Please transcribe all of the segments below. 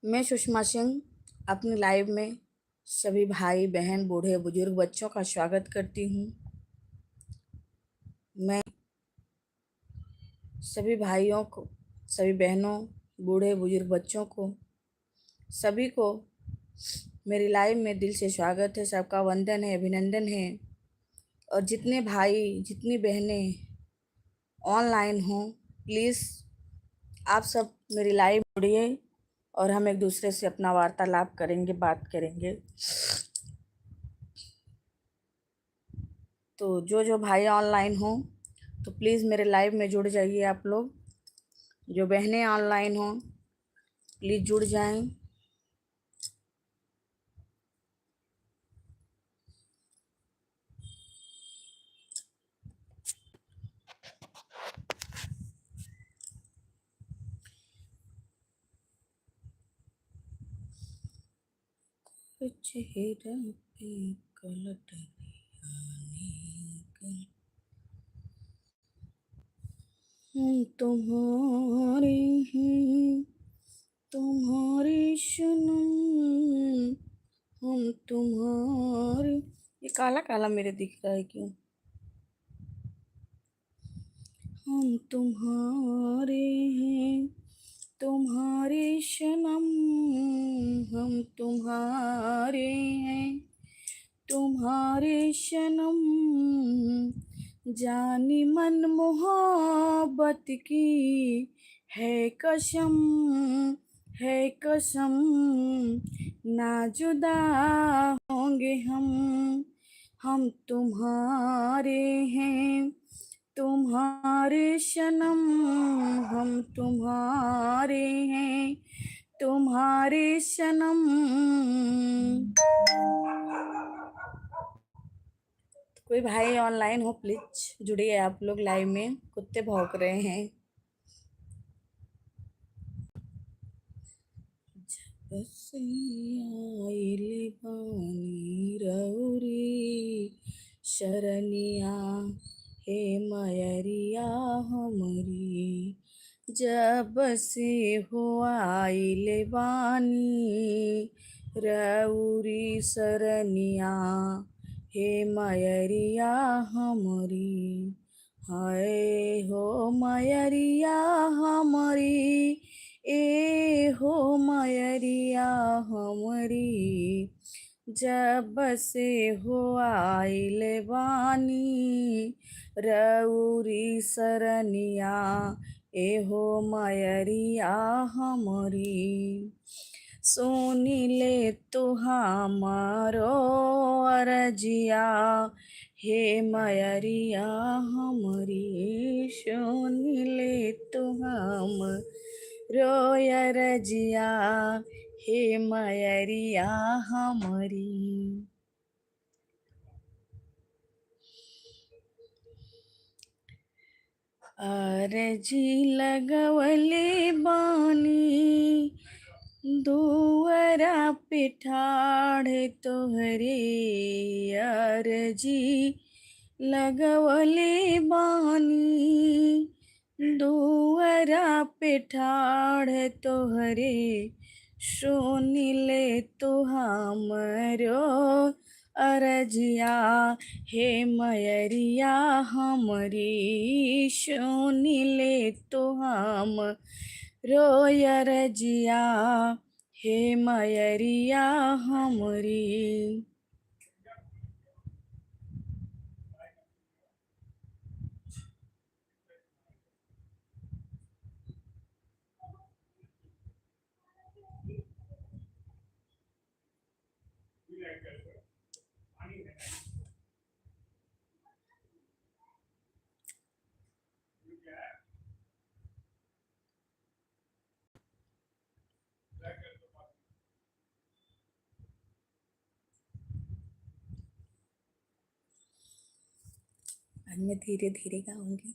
मैं सुषमा सिंह अपनी लाइव में सभी भाई बहन बूढ़े बुजुर्ग बच्चों का स्वागत करती हूँ। मैं सभी भाइयों को, सभी बहनों, बूढ़े बुजुर्ग बच्चों को, सभी को मेरी लाइव में दिल से स्वागत है। सबका वंदन है, अभिनंदन है। और जितने भाई जितनी बहनें ऑनलाइन हों, प्लीज़ आप सब मेरी लाइव जुड़िए और हम एक दूसरे से अपना वार्तालाप करेंगे, बात करेंगे। तो जो भाई ऑनलाइन हो तो प्लीज़ मेरे लाइव में जुड़ जाइए। आप लोग जो बहनें ऑनलाइन हो प्लीज़ जुड़ जाएं। चेहरा पे कलट तुम्हारे हैं, तुम्हारे सनम, हम तुम्हारे। ये काला काला मेरे दिख रहा है क्यों? हम तुम्हारे हैं, तुम्हारे सनम, हम तुम्हारे हैं, तुम्हारे सनम। जानी मन मोहब्बत की है कसम, है कसम। ना जुदा होंगे हम तुम्हारे हैं, तुम्हारे सनम, हम तुम्हारे हैं, तुम्हारे सनम। कोई भाई ऑनलाइन हो प्लीज जुड़िए। आप लोग लाइव में कुत्ते भौंक रहे हैं। बस आइले बानी रउरी शरनिया, हे मयरिया हमरी। जब से हो आइले बानी रउरी शरनिया, हे मयरिया हमरी। हाय हो मयरिया हमरी, ए हो मयरिया हमरी। जब से हो आइले बानी रउरी सरनिया, ए हो मयरिया हमरी। सोनी ले तो हमारो अरजिया, हे मयरिया हमरी। सोनी ले तो हम रोयरजिया, हे मयरिया हमरी। अरजी लगवले बानी दुअरा पे ठाढ़े तोहरे। अरजी लगवले बानी दुअरा पे ठाढ़े तोहरे। सुनी ले तो हमरो अरजिया, हे मयरिया हमरी। सुनी ले तो हम रोयरजिया, हे मयरिया हमरी। आज मैं धीरे धीरे गाऊंगी।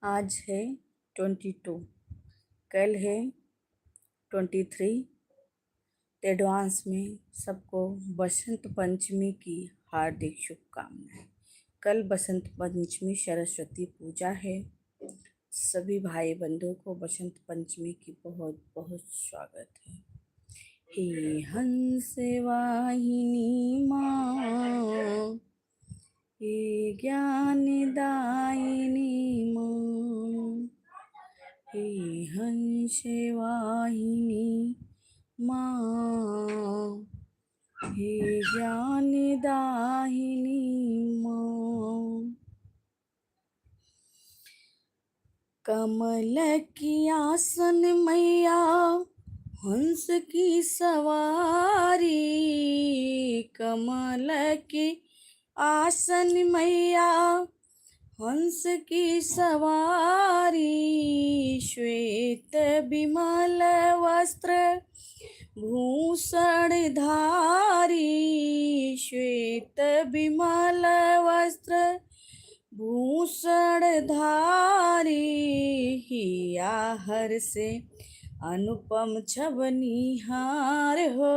आज है 22, कल है 2023 एडवांस में सबको बसंत पंचमी की हार्दिक शुभकामनाएं। कल बसंत पंचमी सरस्वती पूजा है। सभी भाई बंधुओं को बसंत पंचमी की बहुत बहुत स्वागत है। हे हंस वाहिनी माँ, हे ज्ञान दायिनी माँ, हे हंस वाहिनी माँ, हे ज्ञान दायिनी माँ। कमल की आसन मैया हंस की सवारी, कमल की आसन मैया हंस की सवारी, श्वेत विमल वस्त्र भूषण धारी, श्वेत विमल वस्त्र भूषण धारी, हिया हर से अनुपम छवनिहार हो,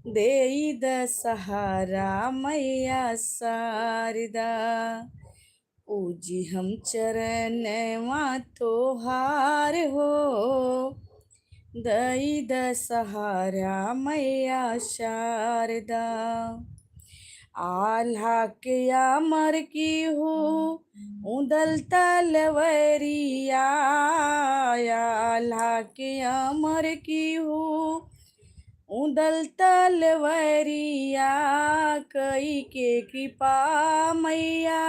देई दसहारा मैया शारदा, पूजी हम चरण मातो हार हो, दई दसहारा मैया शारदा। आल्हा के अमर की हो उदल तलवरिया, आल्हा के अमर की हो उदल तलवरिया, कई के कृपा मैया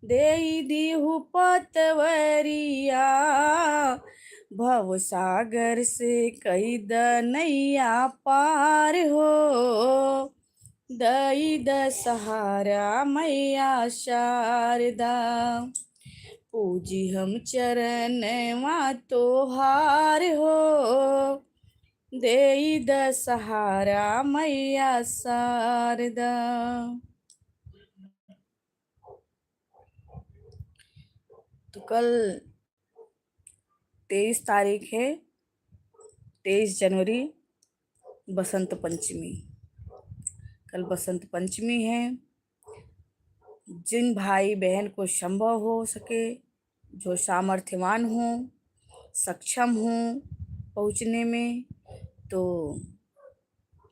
देई दीहु पतवरिया, भव सागर से कई दनैया पार हो, दई दसहारा मैया शारदा, पूजी हम चरण मातो हार हो, देई दसहारा मैया शारदा। तो कल 23 तारीख है, 23 जनवरी बसंत पंचमी। कल बसंत पंचमी है। जिन भाई बहन को संभव हो सके, जो सामर्थ्यवान हो, सक्षम हो पहुँचने में, तो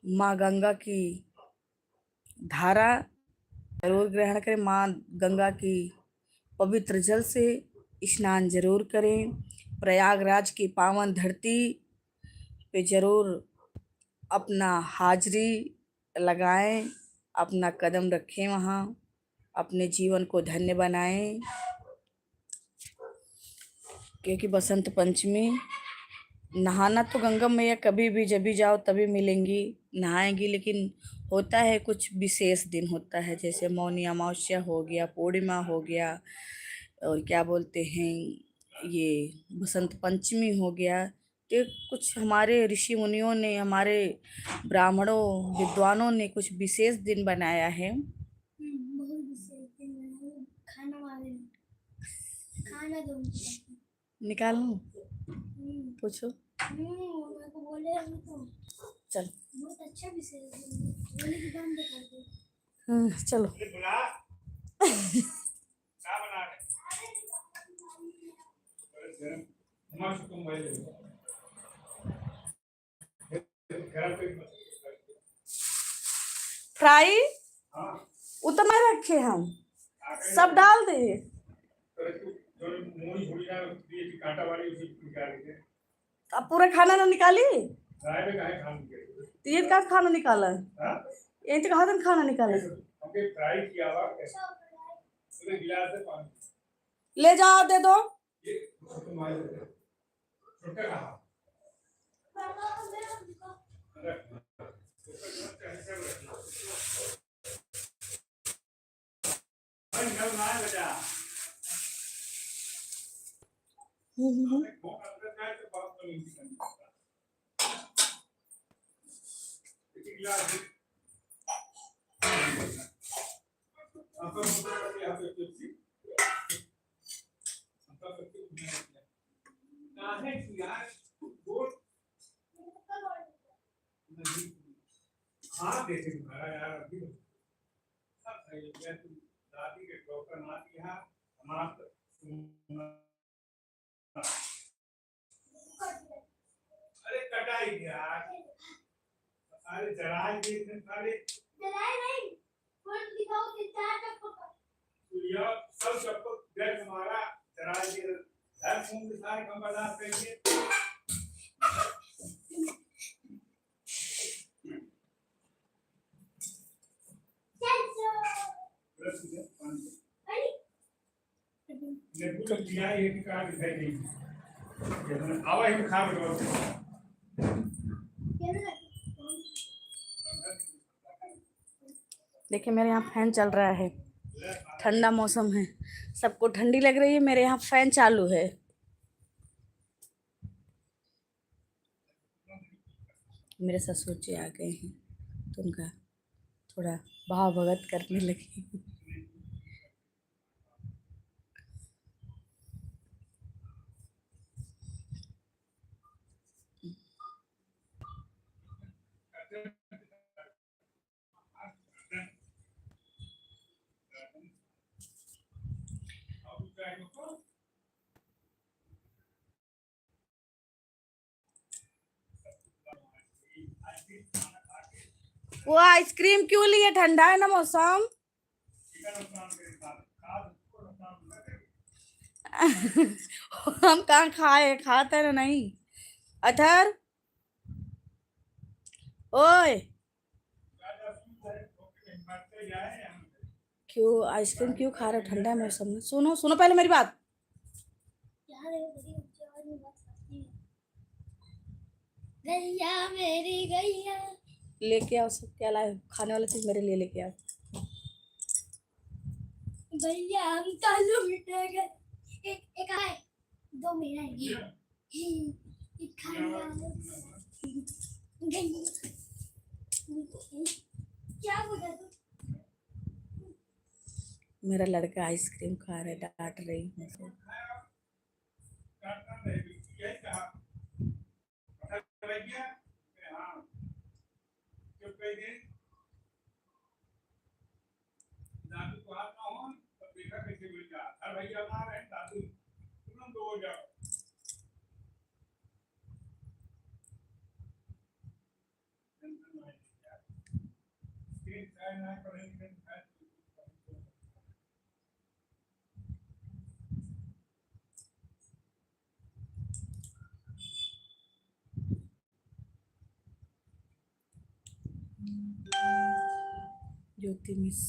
माँ गंगा की धारा जरूर ग्रहण करें। माँ गंगा की पवित्र जल से स्नान जरूर करें। प्रयागराज की पावन धरती पे जरूर अपना हाजिरी लगाएं, अपना कदम रखें, वहाँ अपने जीवन को धन्य बनाएं, क्योंकि बसंत पंचमी नहाना तो गंगा मैया कभी भी जब भी जाओ तभी मिलेंगी, नहाएंगी, लेकिन होता है कुछ विशेष दिन होता है, जैसे मौनी अमावस्या हो गया, पूर्णिमा हो गया, और क्या बोलते हैं ये बसंत पंचमी हो गया। तो कुछ हमारे ऋषि मुनियों ने, हमारे ब्राह्मणों विद्वानों ने कुछ विशेष दिन बनाया है। निकालूं? पूछो। चल बहुत अच्छा चलो। फ्राई उतना रखे हम सब डाल दे। अब पूरा खाना ना निकाली, ये का खाना निकाला, ये तो कहा खाना निकाले, ले जाओ दे दो। देते तुम्हारा यार अभी सब सही है तुम दादी के ठोकर ना दिया समाप्त अरे कटाई दिया अरे जराई दे सारे जराई नहीं फोन दिखाओ कि चार चप्पल ये सब चप्पल देख तुम्हारा जराई दे हर फोन के सारे कम बर्दाश्त करेंगे ने पूरी दिया ये का दिखाई नहीं आवा ही खा लो देखिए मेरे यहाँ फैन चल रहा है, ठंडा मौसम है, सबको ठंडी लग रही है, मेरे यहाँ फैन चालू है। मेरे ससुर जी आ गए हैं तो उनका थोड़ा भाव भगत करने लगी। वो आइसक्रीम क्यों लिए? ठंडा है ना मौसम। हम कहाँ खाए, खाते ना नहीं। अथर ओए क्यों आइसक्रीम क्यों खा रहे? ठंडा मौसम में। सुनो सुनो पहले मेरी बात। गैया मेरी गैया लेके आओ, सब क्या लाए खाने वाला चीज मेरे लिए लेके आओ। भैया हम तालू मिटेंगे। एक आए दो मेरा है एक खाने वाला क्या बोला तू? मेरा लड़का आइसक्रीम खा रहा है, डांट रही हूँ। दादू को हाथ ना हो तो देखा कैसे बोल जा अरे भैया आ रहे हैं दादू तुरंत हो जाओ स्क्रीन चाहे ना पढ़ेंगे ज्योति मिस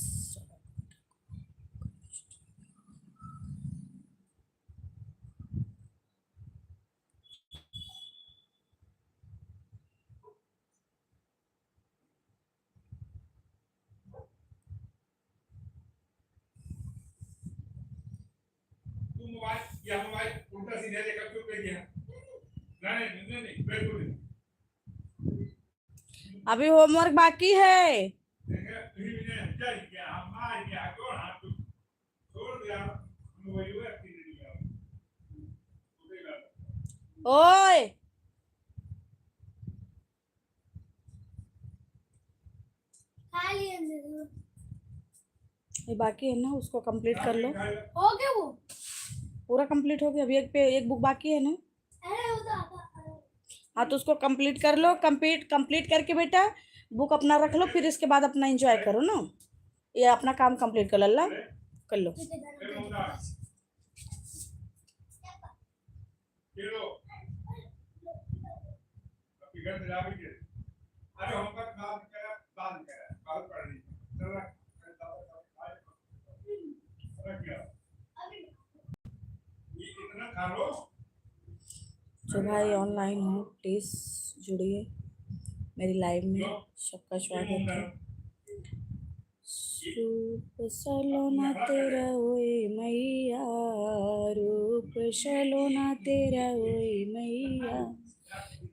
मोबाइल उल्टा सीधे लेकर क्यों कर दिया नहीं बिल्कुल अभी होमवर्क बाकी है। ओए ये बाकी है ना, उसको कंप्लीट कर लो। हो गया वो पूरा कंप्लीट हो गया। अभी एक बुक बाकी है ना। हाँ तो उसको कंप्लीट कर लो। कंप्लीट करके बेटा बुक अपना रख लो, फिर इसके बाद अपना एंजॉय करो ना। ये अपना काम कंप्लीट कर लो, कर लो। जो भाई ऑनलाइन हो प्लीज जुड़िए मेरी लाइव में, सबका स्वागत है। रूप सलोना तेरा ओए मैया, रूप सलोना तेरा ओए मैया,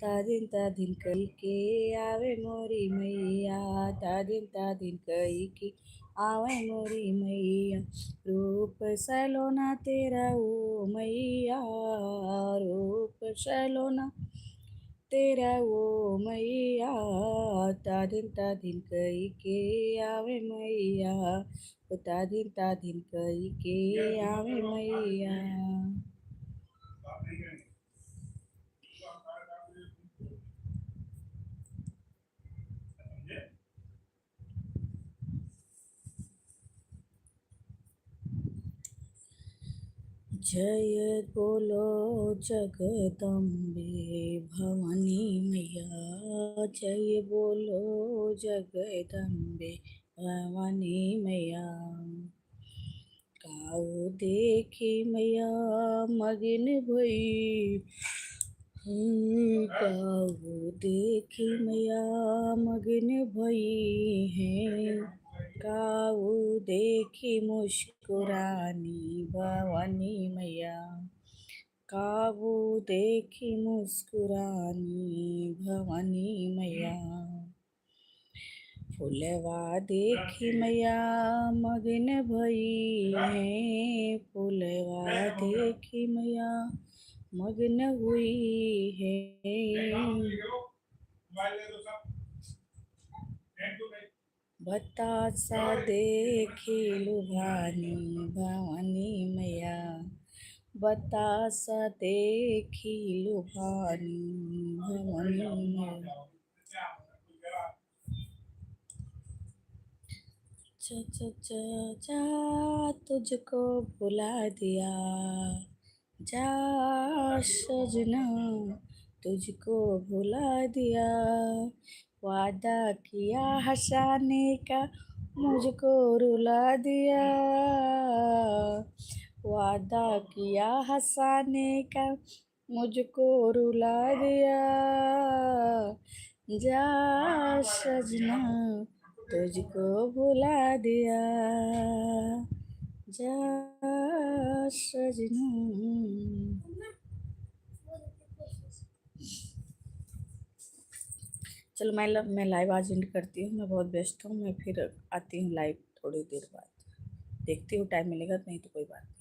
तादिन कई के आवे मोरी मैया, तादिन कई के आवे मोरी मैया, रूप सलोना तेरा ओ मैया, रूप सलोना तेरा वो मैया तादिन कई के आवे मैया तादिन कई के आवे मैया। जय बोलो जगदम्बे भवानी मैया जय बोलो जगदम्बे भवानी मैया। काऊ देखी मैया मगिन भई काऊ देखी मैया मगिन भई है काऊ देखी मुस्कुरानी भवानी मैया काऊ देखी मुस्कुरानी भवानी मैया। फुलवा देखी मैया मगन भई है फुलवा देखी मैया मगन हुई है। बतासा देखी लुभानी भवानी मैया बतासा देखी लुभानी भवानी मैया। जा तुझको भुला दिया जा सजना तुझको भुला दिया वादा किया हंसाने का मुझको रुला दिया वादा किया हंसाने का मुझको रुला दिया जा सजना तुझको भुला दिया जा सजना। चलो मैं लाइव आज एंड करती हूँ। मैं बहुत व्यस्त हूँ। मैं फिर आती हूँ लाइव थोड़ी देर बाद। देखती हूँ टाइम मिलेगा नहीं तो कोई बात नहीं।